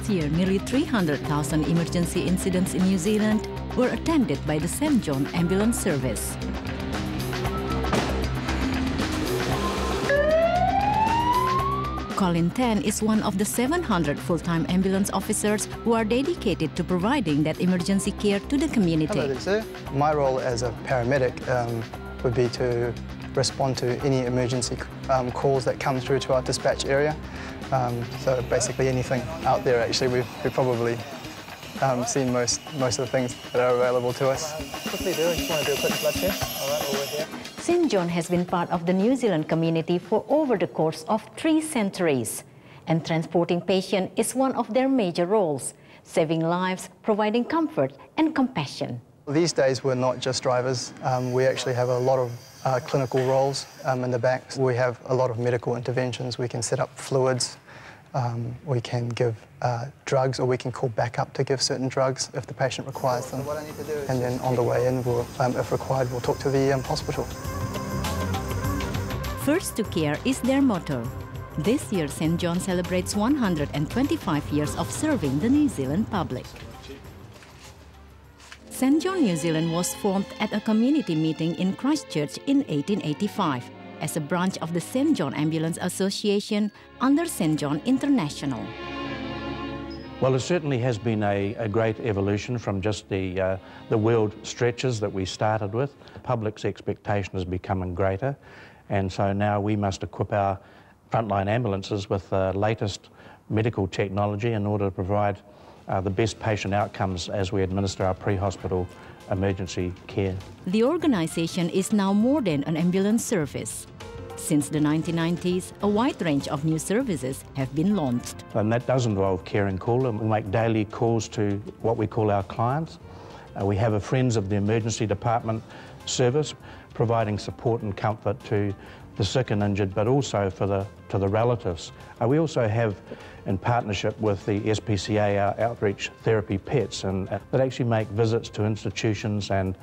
Last year, nearly 300,000 emergency incidents in New Zealand were attended by the St. John Ambulance Service. Colin Tan is one of the 700 full-time ambulance officers who are dedicated to providing that emergency care to the community. Hello there, sir. My role as a paramedic would be to respond to any emergency calls that come through to our dispatch area. So basically anything out there, actually, we've probably seen most of the things that are available to us. Quickly do, I just want to do a quick blood test. All right, over here. St. John has been part of the New Zealand community for over the course of 3 centuries, and transporting patients is one of their major roles, saving lives, providing comfort and compassion. These days we're not just drivers, we actually have a lot of clinical roles in the back. We have a lot of medical interventions. We can set up fluids, we can give drugs, or we can call back up to give certain drugs if the patient requires them. So what I need to do is, and then on the way in, we'll, if required, we'll talk to the hospital. First to care is their motto. This year, St. John celebrates 125 years of serving the New Zealand public. St. John New Zealand was formed at a community meeting in Christchurch in 1885 as a branch of the St. John Ambulance Association under St. John International. Well, it certainly has been a great evolution from just the wheeled stretchers that we started with. The public's expectation is becoming greater, and so now we must equip our frontline ambulances with the latest medical technology in order to provide the best patient outcomes as we administer our pre-hospital emergency care. The organisation is now more than an ambulance service. Since the 1990s, a wide range of new services have been launched. And that does involve care and call, and we make daily calls to what we call our clients. We have a Friends of the Emergency Department service, providing support and comfort to the sick and injured, but also to the relatives. We also have, in partnership with the SPCA, our outreach therapy pets, and that actually make visits to institutions and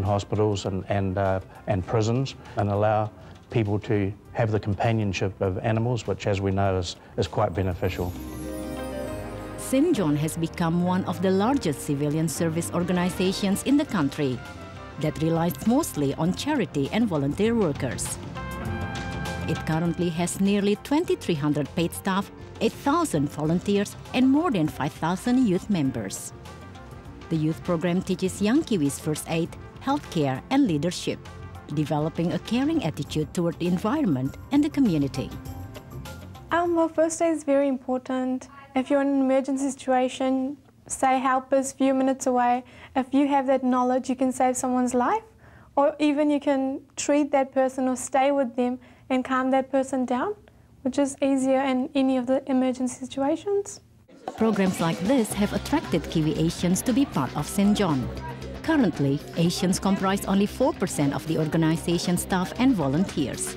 hospitals and prisons, and allow people to have the companionship of animals, which, as we know, is quite beneficial. St. John has become one of the largest civilian service organizations in the country that relies mostly on charity and volunteer workers. It currently has nearly 2,300 paid staff, 8,000 volunteers, and more than 5,000 youth members. The youth program teaches young Kiwis first aid, healthcare, and leadership, developing a caring attitude toward the environment and the community. Well, first aid is very important. If you're in an emergency situation, say help is a few minutes away. If you have that knowledge, you can save someone's life, or even you can treat that person or stay with them and calm that person down, which is easier in any of the emergency situations. Programs like this have attracted Kiwi Asians to be part of St. John. Currently, Asians comprise only 4% of the organization's staff and volunteers.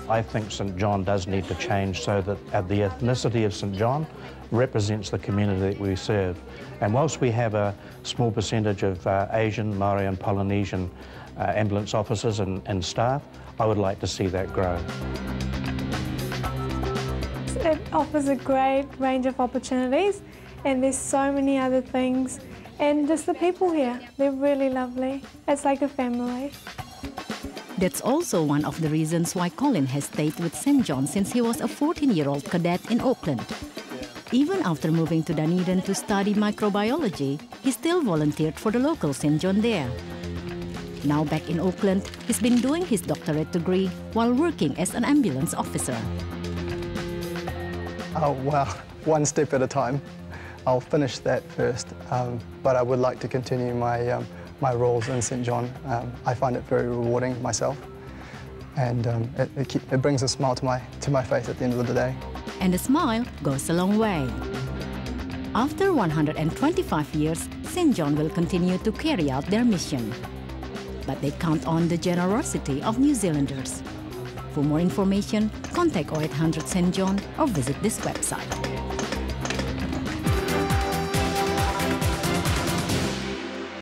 I think St. John does need to change so that the ethnicity of St. John represents the community that we serve. And whilst we have a small percentage of Asian, Maori and Polynesian ambulance officers and staff, I would like to see that grow. It offers a great range of opportunities, and there's so many other things. And just the people here, they're really lovely. It's like a family. That's also one of the reasons why Colin has stayed with St. John since he was a 14-year-old cadet in Auckland. Even after moving to Dunedin to study microbiology, he still volunteered for the local St. John there. Now back in Auckland, he's been doing his doctorate degree while working as an ambulance officer. Oh, well, one step at a time. I'll finish that first, but I would like to continue my roles in St. John. I find it very rewarding myself, and it brings a smile to my face at the end of the day. And a smile goes a long way. After 125 years, St. John will continue to carry out their mission. But they count on the generosity of New Zealanders. For more information, contact 0800 St. John or visit this website.